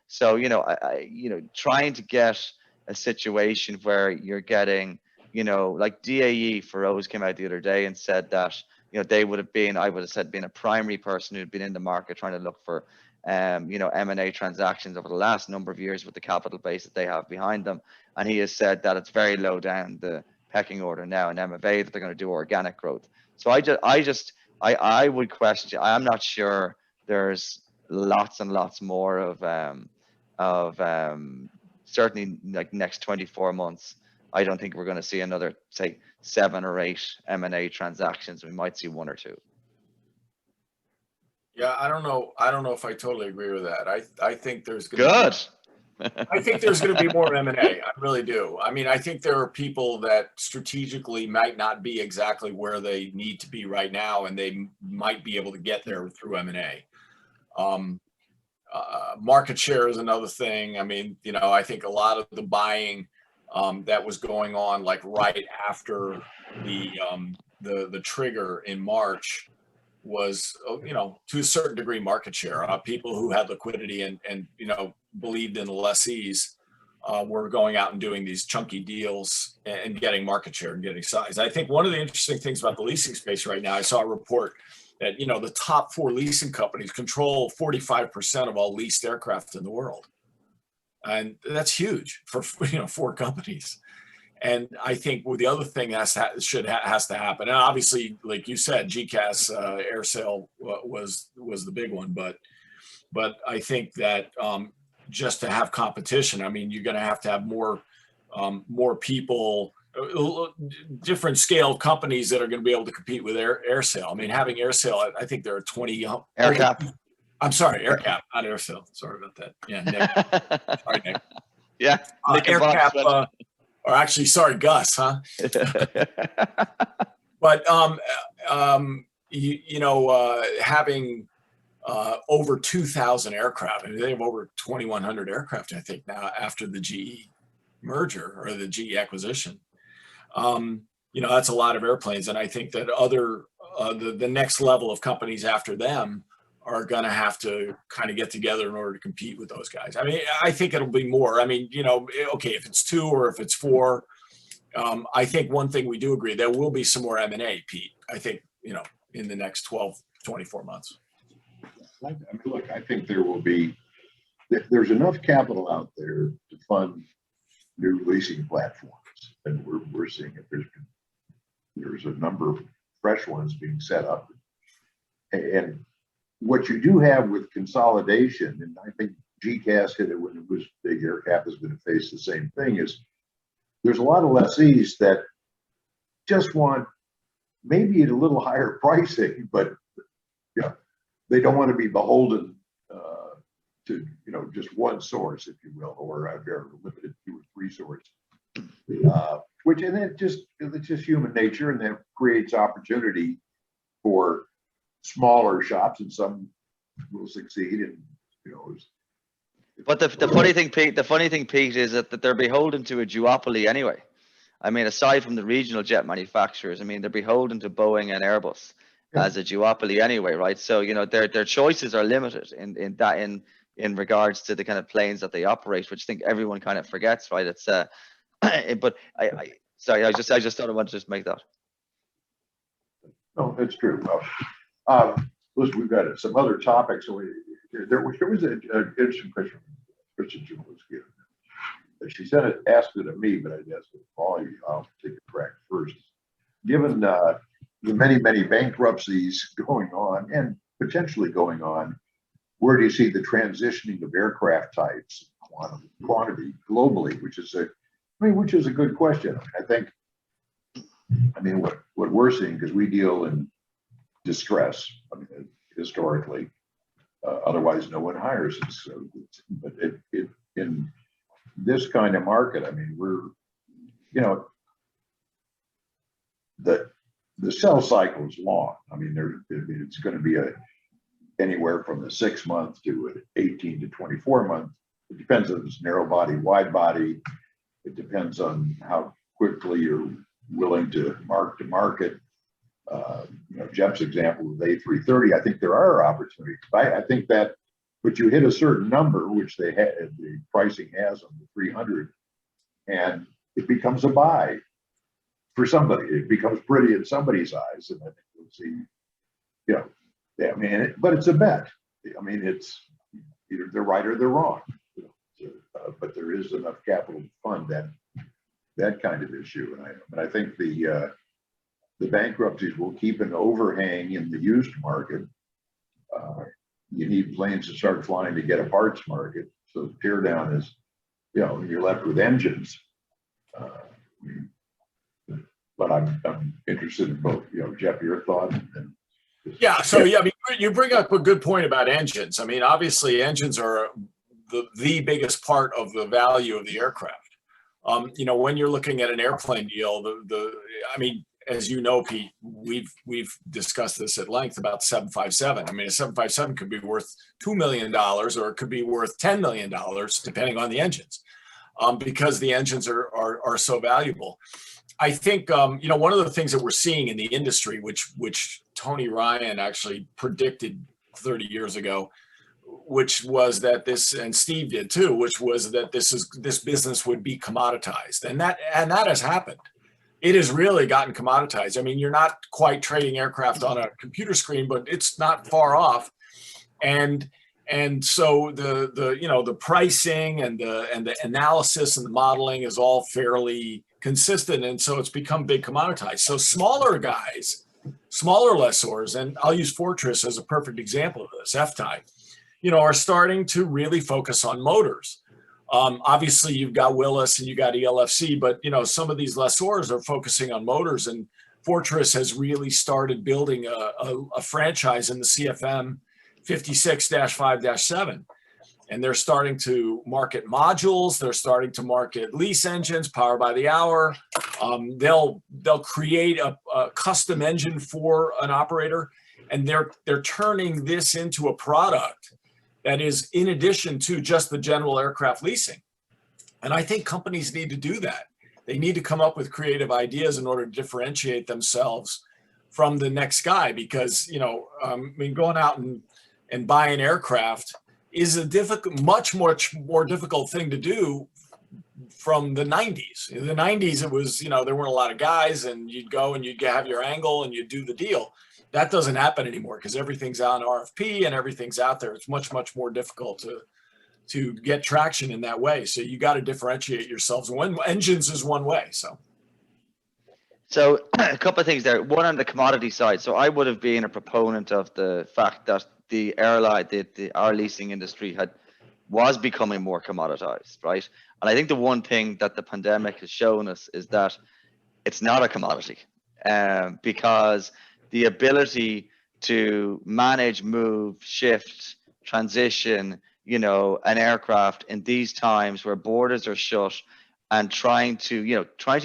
So, you know, you know, trying to get a situation where you're getting, you know, like DAE Feroz came out the other day and said that, you know, they would have been, I would have said, been a primary person who'd been in the market trying to look for, you know, M&A transactions over the last number of years with the capital base that they have behind them. And he has said that it's very low down the pecking order now in MFA, that they're going to do organic growth. So I would question, I'm not sure there's lots and lots more of certainly like next 24 months. I don't think we're going to see another, say, 7 or 8 M&A transactions. We might see 1 or 2. Yeah, I don't know if I totally agree with that. I think there's going Good. I think there's going to be more M&A. I really do. I mean, I think there are people that strategically might not be exactly where they need to be right now, and they might be able to get there through M&A. Market share is another thing. I mean, you know, I think a lot of the buying that was going on like right after the trigger in March was, you know, to a certain degree market share. People who had liquidity and you know, believed in the lessees were going out and doing these chunky deals and getting market share and getting size. I think one of the interesting things about the leasing space right now, I saw a report that, you know, the top 4 leasing companies control 45% of all leased aircraft in the world. And that's huge for, you know, 4 companies. And I think the other thing has to happen, and obviously, like you said, GCAS air sale was the big one, but I think that just to have competition, I mean, you're going to have more people, different scale companies that are going to be able to compete with air sale. I mean, having air sale, I think there are 20 AirCap. I'm sorry, AirCap, not air sale. Sorry about that. Yeah, Nick. Sorry, Nick. Yeah, AirCap. Or actually, sorry, Gus, huh? But you know, having over 2,000 aircraft, I mean, they have over 2,100 aircraft, I think, now after the GE merger or the GE acquisition. You know, that's a lot of airplanes, and I think that the next level of companies after them are going to have to kind of get together in order to compete with those guys. I mean, I think it'll be more. I mean, you know, okay, if it's 2 or if it's 4, I think one thing we do agree, there will be some more M&A, Pete. I think, in the next 12, 24 months. I mean, look, I think there's enough capital out there to fund new leasing platforms, and we're seeing it. There's a number of fresh ones being set up, and what you do have with consolidation, and I think GCAS hit it when it was big. AirCap is going to face the same thing. Is there's a lot of lessees that just want maybe at a little higher pricing, but they don't want to be beholden to just one source, if you will, or a very limited 2 or 3 sources. And it's just human nature, and that creates opportunity for smaller shops, and some will succeed. And But the funny thing, Pete, is that they're beholden to a duopoly anyway. I mean, aside from the regional jet manufacturers, I mean, they're beholden to Boeing and Airbus as a duopoly anyway, right? So their choices are limited in regards to the kind of planes that they operate, which I think everyone kind of forgets, right? It's but sorry, I just thought I wanted to just make that. No, it's true. Listen, we've got some other topics. So there was an interesting question from Kristen Jaworski. She asked it of me, but I guess I'll take a crack first. Given the many bankruptcies going on and potentially going on, where do you see the transitioning of aircraft types, quantity globally, which is a good question. I mean, what we're seeing, because we deal in distress, I mean, historically, otherwise no one hires us. So, but in this kind of market, I mean, the sell cycle is long. I mean, it's going to be anywhere from a 6-month to an 18 to 24 month. It depends on if it's narrow body, wide body. It depends on how quickly you're willing to market. Jep's example with A330, I think there are opportunities. I think that, but you hit a certain number, which the pricing has on the 300, and it becomes a buy for somebody. It becomes pretty in somebody's eyes, and I think we'll see. I mean, but it's a bet. I mean, it's either they're right or they're wrong. But there is enough capital to fund that kind of issue, and I think the bankruptcies will keep an overhang in the used market. You need planes to start flying to get a parts market. So the tear down is, you're left with engines. But I'm interested in both. Jep, your thoughts? Yeah. So I mean, you bring up a good point about engines. I mean, obviously, engines are the biggest part of the value of the aircraft. When you're looking at an airplane deal, I mean, as you know, Pete, we've discussed this at length about 757. I mean, a 757 could be worth $2 million, or it could be worth $10 million, depending on the engines, because the engines are so valuable. I think one of the things that we're seeing in the industry, which Tony Ryan actually predicted 30 years ago, which was that and Steve did too, which was that this business would be commoditized, and that has happened. It has really gotten commoditized. I mean, you're not quite trading aircraft on a computer screen, but it's not far off. And so the pricing and the analysis and the modeling is all fairly consistent, and so it's become big commoditized. So smaller guys, smaller lessors, and I'll use Fortress as a perfect example of this, F-Type, are starting to really focus on motors. Obviously, you've got Willis and you got ELFC, but some of these lessors are focusing on motors, and Fortress has really started building a franchise in the CFM 56-5-7, and they're starting to market modules. They're starting to market lease engines, power by the hour. They'll create a custom engine for an operator, and they're turning this into a product that is in addition to just the general aircraft leasing. And I think companies need to do that. They need to come up with creative ideas in order to differentiate themselves from the next guy, because, going out and buying aircraft is a much more difficult thing to do from the 90s. In the 90s, it was, you know, there weren't a lot of guys, and you'd go and you'd have your angle and you'd do the deal. That doesn't happen anymore because everything's on RFP and everything's out there. It's much, much more difficult to get traction in that way. So you got to differentiate yourselves. When engines is one way. So a couple of things there. One, on the commodity side. So I would have been a proponent of the fact that the our leasing industry was becoming more commoditized, right? And I think the one thing that the pandemic has shown us is that it's not a commodity, because the ability to manage, move, shift, transition, you know, an aircraft in these times where borders are shut, and trying to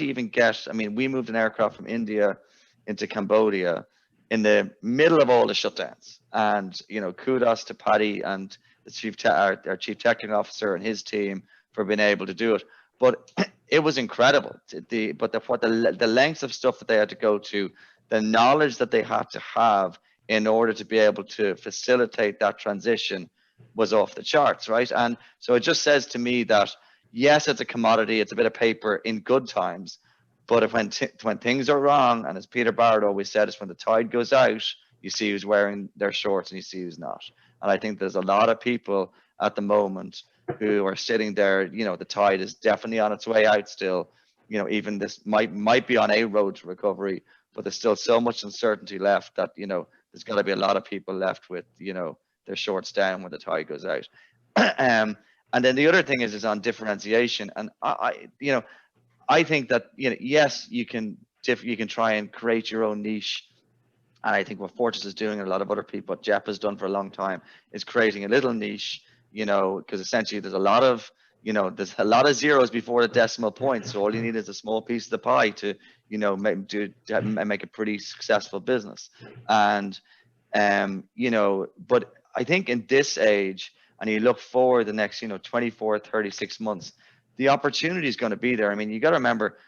even get, I mean, we moved an aircraft from India into Cambodia in the middle of all the shutdowns. And, you know, kudos to Paddy and the our chief technical officer and his team for being able to do it. But it was incredible. The lengths of stuff that they had to go to, the knowledge that they had to have in order to be able to facilitate that transition was off the charts, right? And so it just says to me that, yes, it's a commodity, it's a bit of paper in good times, but when things are wrong, and as Peter Barrett always said, is when the tide goes out, you see who's wearing their shorts and you see who's not. And I think there's a lot of people at the moment who are sitting there, you know, the tide is definitely on its way out still. You know, even this might be on a road to recovery, but there's still so much uncertainty left that, you know, there's got to be a lot of people left with, you know, their shorts down when the tide goes out. And then the other thing is on differentiation. And I think that, you know, yes, you can try and create your own niche. And I think what Fortress is doing, and a lot of other people, what Jep has done for a long time, is creating a little niche, you know, because essentially there's a lot of zeros before the decimal point. So all you need is a small piece of the pie to, you know, make a pretty successful business. And, you know, but I think in this age, and you look forward the next, you know, 24, 36 months, the opportunity is going to be there. I mean, you got to remember,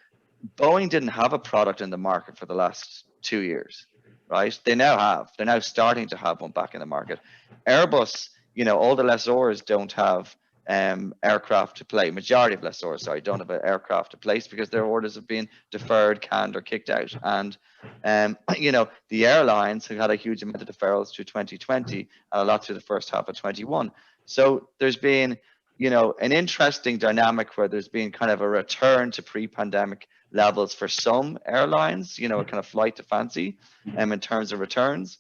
Boeing didn't have a product in the market for the last 2 years, right? They're now starting to have one back in the market. Airbus, you know, all the lessors don't have aircraft to play. Majority of lessors, sorry, don't have an aircraft to place because their orders have been deferred, canned, or kicked out. And you know, the airlines have had a huge amount of deferrals through 2020 and a lot through the first half of 21. So there's been, you know, an interesting dynamic where there's been kind of a return to pre-pandemic levels for some airlines, you know, a kind of flight to fancy in terms of returns.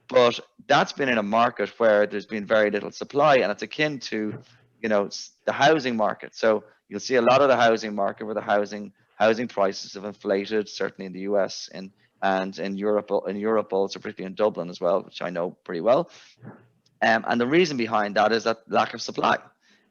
But that's been in a market where there's been very little supply, and it's akin to, you know, the housing market. So you'll see a lot of the housing market where the housing prices have inflated, certainly in the US and in Europe also, particularly in Dublin as well, which I know pretty well. And the reason behind that is that lack of supply,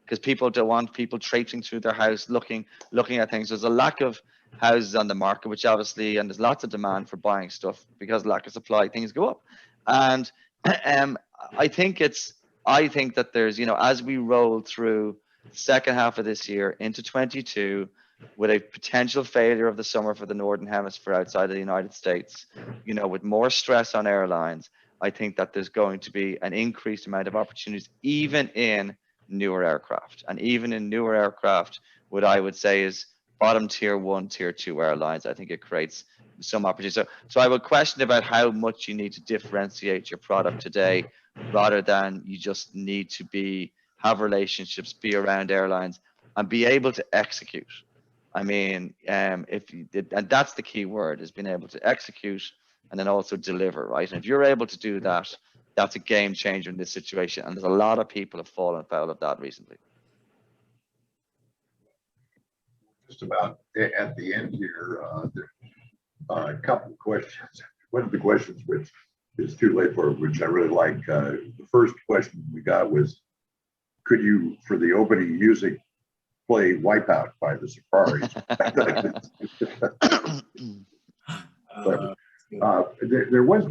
because people don't want people traipsing through their house looking at things. There's a lack of houses on the market, which obviously, and there's lots of demand for buying stuff because lack of supply, things go up. And I think that there's, you know, as we roll through the second half of this year into 22, with a potential failure of the summer for the Northern Hemisphere outside of the United States, you know, with more stress on airlines, I think that there's going to be an increased amount of opportunities, even in newer aircraft. And even in newer aircraft, what I would say is bottom tier 1, tier 2 airlines, I think it creates some opportunity. So I would question about how much you need to differentiate your product today, rather than you just need to have relationships, be around airlines, and be able to execute. I mean, and that's the key word, is being able to execute and then also deliver, right? And if you're able to do that, that's a game changer in this situation. And there's a lot of people have fallen foul of that recently. Just about at the end here, there are a couple of questions. One of the questions, which is too late for, which I really like. The first question we got was, could you, for the opening music, play Wipeout by the Safaris? There was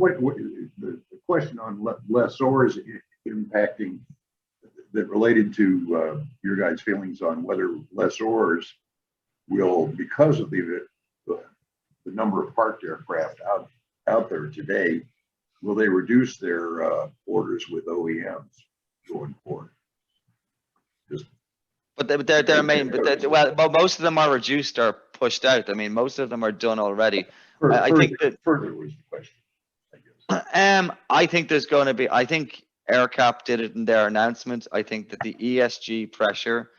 the question on lessors impacting that related to your guys' feelings on whether lessors will, because of the number of parked aircraft out there today, will they reduce their orders with OEMs going forward? Just But they're main, but most of them are reduced or pushed out. I mean, most of them are done already. I think that further was the question, I guess. I think there's going to be. I think AirCap did it in their announcement. I think that the ESG pressure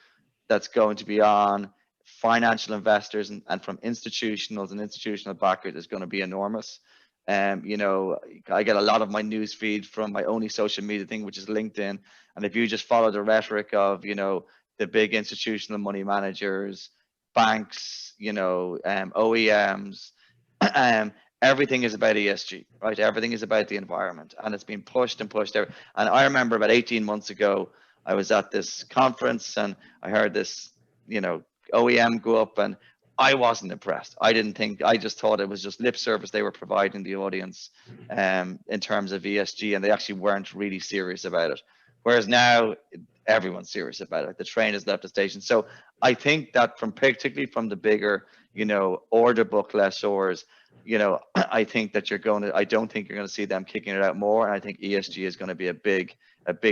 that's going to be on financial investors and from institutionals and institutional backers is going to be enormous. You know, I get a lot of my news feed from my only social media thing, which is LinkedIn. And if you just follow the rhetoric of, you know, the big institutional money managers, banks, you know, OEMs, everything is about ESG, right? Everything is about the environment, and it's been pushed and pushed out. And I remember about 18 months ago, I was at this conference and I heard this, you know, OEM go up, and I wasn't impressed. I just thought it was just lip service they were providing the audience in terms of ESG, and they actually weren't really serious about it. Whereas now everyone's serious about it. The train has left the station. So I think that particularly from the bigger, you know, order book lessors, you know, I think that I don't think you're going to see them kicking it out more. And I think ESG is going to be a big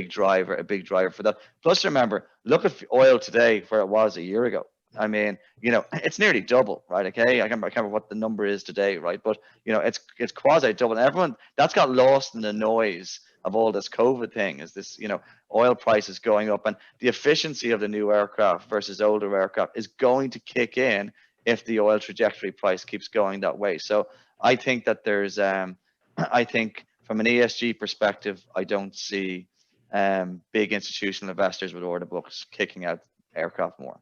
driver for that. Plus, remember, look at oil today where it was a year ago. I mean, you know, it's nearly double, right? Okay, I can't remember what the number is today, right? But you know, it's quasi double. And everyone that's got lost in the noise of all this COVID thing. Is this, you know, oil prices going up, and the efficiency of the new aircraft versus older aircraft is going to kick in if the oil trajectory price keeps going that way. So I think that there's, I think from an ESG perspective, I don't see big institutional investors with order books kicking out aircraft more.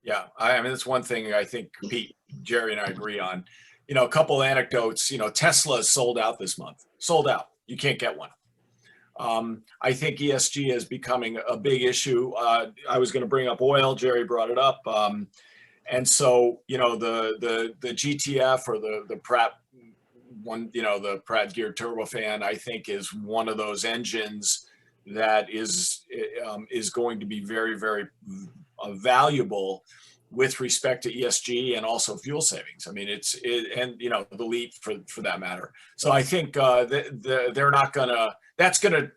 Yeah, I mean, that's one thing I think Pete, Gerry, and I agree on. You know, a couple anecdotes. You know, Tesla is sold out this month. Sold out. You can't get one. I think ESG is becoming a big issue. I was going to bring up oil. Gerry brought it up. And so, you know, the GTF or the Pratt one, you know, the Pratt geared turbofan, I think is one of those engines that is going to be very, very valuable with respect to ESG and also fuel savings. I mean, and you know, the LEAP for that matter. So I think they're not gonna. That's gonna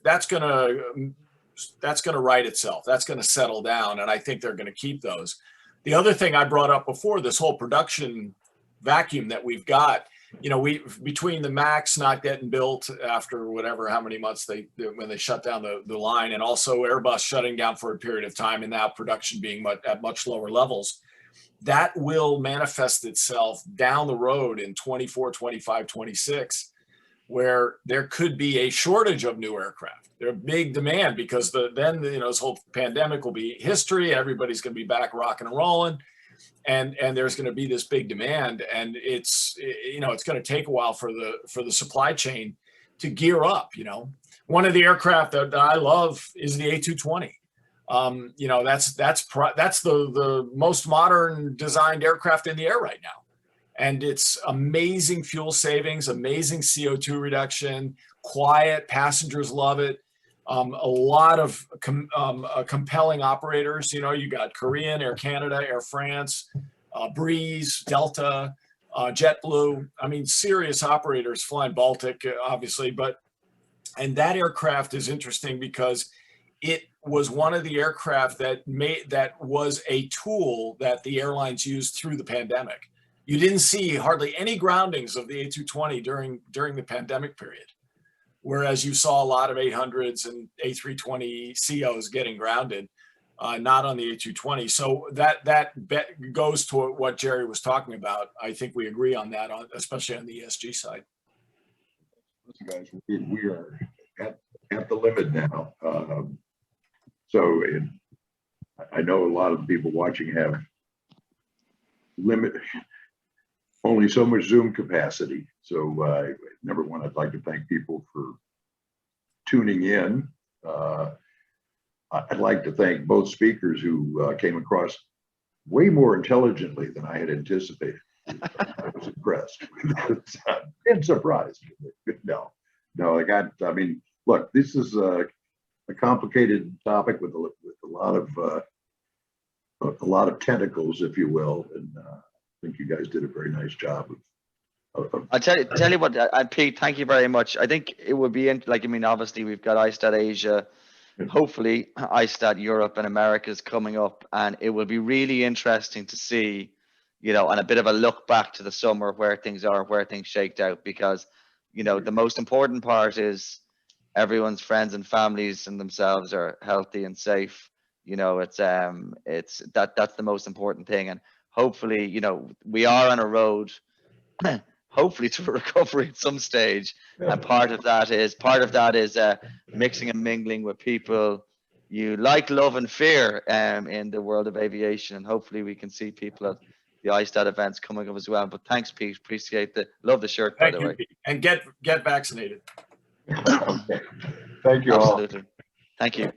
right itself. That's gonna settle down, and I think they're gonna keep those. The other thing I brought up before, this whole production vacuum that we've got. You know, between the MAX not getting built after whatever, how many months when they shut down the line, and also Airbus shutting down for a period of time, and now production being at much lower levels, that will manifest itself down the road in 24, 25, 26, where there could be a shortage of new aircraft. There's big demand because then you know, this whole pandemic will be history. Everybody's going to be back rocking and rolling. And there's going to be this big demand, and it's, you know, it's going to take a while for the supply chain to gear up. You know, one of the aircraft that I love is the A220. You know, that's the most modern designed aircraft in the air right now, and it's amazing fuel savings, amazing CO2 reduction, quiet. Passengers love it. A lot of compelling operators. You know, you got Korean, Air Canada, Air France, Breeze, Delta, JetBlue. I mean, serious operators flying Baltic, obviously. And that aircraft is interesting because it was one of the aircraft that was a tool that the airlines used through the pandemic. You didn't see hardly any groundings of the A220 during the pandemic period. Whereas you saw a lot of 800s and A320 COs getting grounded, not on the A220. So that goes to what Gerry was talking about. I think we agree on that, especially on the ESG side. Listen, guys, we are at the limit now. So I know a lot of the people watching have only so much Zoom capacity. So number one, I'd like to thank people for tuning in. I'd like to thank both speakers who came across way more intelligently than I had anticipated. I was impressed and surprised. No, I mean, look, this is a complicated topic with a lot of tentacles, if you will, and I think you guys did a very nice job of I'll tell you what, Pete, thank you very much. I think it would be like, I mean, obviously we've got ISTAT Asia, hopefully ISTAT Europe and America is coming up, and it will be really interesting to see, you know, and a bit of a look back to the summer where things are, where things shaked out, because, you know, the most important part is everyone's friends and families and themselves are healthy and safe. You know, it's that's the most important thing, and hopefully, you know, we are on a road hopefully to a recovery at some stage. And part of that is mixing and mingling with people you like, love, and fear in the world of aviation. And hopefully we can see people at the ISTAT events coming up as well. But thanks, Pete. Appreciate love the shirt, by Thank the you, way. Pete. And get vaccinated. Okay. Thank you all. Absolutely. Thank you.